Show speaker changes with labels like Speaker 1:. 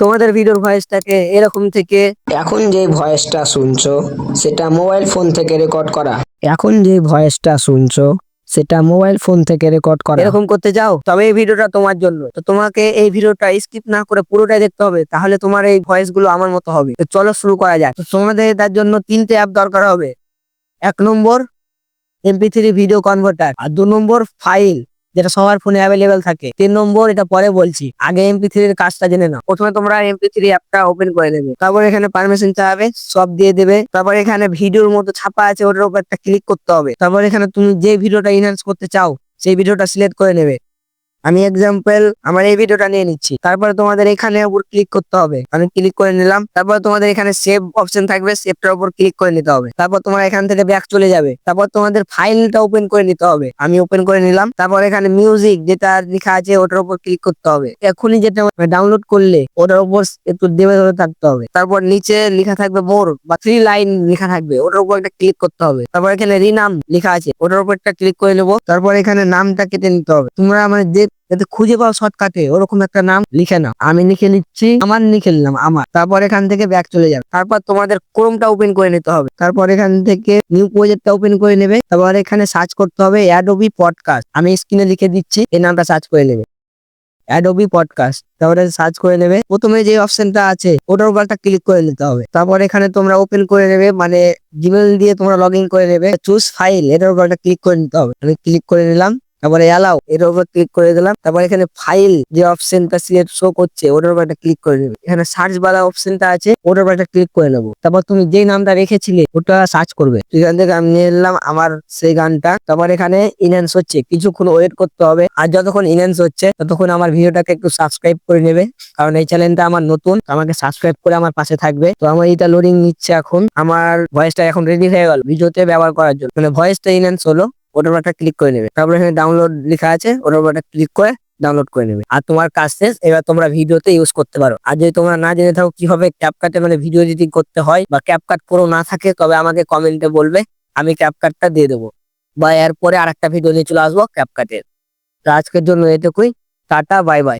Speaker 1: তোমাদের ভিডিওর ভয়েসটাকে এরকম থেকে
Speaker 2: এখন যে ভয়েসটা শুনছো সেটা মোবাইল ফোন থেকে রেকর্ড করা।
Speaker 1: এরকম করতে চাও, তবে এই ভিডিওটা তোমার জন্য। তো তোমাকে এই ভিডিওটা স্কিপ না করে পুরোটাই দেখতে হবে, তাহলে তোমার এই ভয়েস গুলো আমার মতো হবে। তো চলো শুরু করা যাক। তো তোমাদের তার জন্য তিনটে অ্যাপ দরকার হবে। 1 নম্বর MP3 ভিডিও কনভার্টার, আর 2 নম্বর ফাইল, যেটা সবার ফোনে অ্যাভেলেবেল থাকে। 3 নম্বর, এটা পরে বলছি, আগে MP3 এর কাজটা জেনে নাও। প্রথমে তোমরা MP3 অ্যাপটা ওপেন করে নেবে, তারপর এখানে পারমিশন চাবে, সব দিয়ে দেবে। তারপর এখানে ভিডিওর মতো ছাপা আছে, ওটার উপর একটা ক্লিক করতে হবে। তারপর এখানে তুমি যে ভিডিওটা ইনহ্যান্স করতে চাও সেই ভিডিওটা সিলেক্ট করে নেবে। আমি এক্সাম্পল আমার এই ভিডিওটা নিয়ে নিচ্ছি। তারপরে তোমাদের এখানে উপর ক্লিক করতে হবে, আমি ক্লিক করে নিলাম। তারপর তোমাদের এখানে সেভ অপশন থাকবে, সেভটার উপর ক্লিক করে নিতে হবে। তারপর তোমার এখান থেকে ব্যাক চলে যাবে। তারপর তোমাদের ফাইলটা ওপেন করে নিতে হবে, আমি ওপেন করে নিলাম। তারপর এখানে মিউজিক যেটা লেখা আছে ওটার উপর ক্লিক করতে হবে। এখনই যেটা ডাউনলোড করলে ওটার উপর একটু দেবে ধরে থাকতে হবে। তারপর নিচে লেখা থাকবে মোর বা 3 লাইন লেখা থাকবে, ওটার উপর একটা ক্লিক করতে হবে। তারপর এখানে রিনাম লেখা আছে, ওটার উপর একটা ক্লিক করে নেবো। তারপর এখানে নামটা কেটে নিতে হবে। তোমরা মানে যে যাতে খুঁজে পাও শর্টকাটে ওরকম একটা নাম লিখে নাও। আমি লিখে নিচ্ছি, আমার লিখে নিলাম আমার। তারপর এখান থেকে ব্যাক চলে যাবে। তারপর তোমাদের ক্রোমটা ওপেন করে নিতে হবে। তারপর এখান থেকে নিউ প্রজেক্টটা ওপেন করে নেবে। তারপর এখানে সার্চ করতে হবে অ্যাডোবি পডকাস্ট, আমি স্ক্রিনে লিখে দিচ্ছি, এই নামটা সার্চ করে নেবে, অ্যাডোবি পডকাস্ট। তারপরে সার্চ করে নেবে, প্রথমে যে অপশনটা আছে ওটার উপর একটা ক্লিক করে নিতে হবে। তারপর এখানে তোমরা ওপেন করে নেবে, মানে জিমেল দিয়ে তোমরা লগ ইন করে নেবে। চুজ ফাইল, এটার উপর একটা ক্লিক করে নিতে হবে, আমি ক্লিক করে নিলাম। তারপরে অ্যালাউ, এটার উপর ক্লিক করে দিলাম। তারপর এখানে ফাইল যে অপশনটা সিলেক্ট শো করছে ওটার উপর একটা ক্লিক করে নেবে। এখানে সার্চ বালা অপশনটা আছে, ওটার উপর একটা ক্লিক করে নেবো। তারপর তুমি যেই নামটা রেখেছিলে ওটা সার্চ করবে। এখান থেকে আমি নিয়ে নিলাম আমার সেই গানটা। তারপর এখানে ইনহ্যান্স হচ্ছে, কিছুক্ষণ ওয়েট করতে হবে। আর যতক্ষণ ইনহ্যান্স হচ্ছে ততক্ষণ আমার ভিডিওটাকে একটু সাবস্ক্রাইব করে নেবে, কারণ এই চ্যানেলটা আমার নতুন, আমাকে সাবস্ক্রাইব করে আমার পাশে থাকবে। তো আমার এটা লোডিং নিচ্ছে এখন, আমার ভয়েসটা এখন রেডি হয়ে গেল ভিডিওতে ব্যবহার করার জন্য। মানে ভয়েসটা ইনহ্যান্স হলো, ওটার উপর একটা ক্লিক করে নেবে। তারপর এখানে ডাউনলোড লেখা আছে, ওটার উপর একটা ক্লিক করে ডাউনলোড করে নেবে। আর তোমার কাজ শেষ, এবার তোমরা ভিডিওতে ইউজ করতে পারো। আর যদি তোমরা না জেনে থাকো কিভাবে ক্যাপকাটে মানে ভিডিও এডিটিং করতে হয়, বা ক্যাপকাট প্রো না থাকে, তবে আমাকে কমেন্টে বলবে, আমি ক্যাপকাটটা দিয়ে দেবো। বা এরপরে আরেকটা ভিডিও নিয়ে চলে আসবো ক্যাপকাটের। তো আজকের জন্য এটুকুই। Tata, bye bye.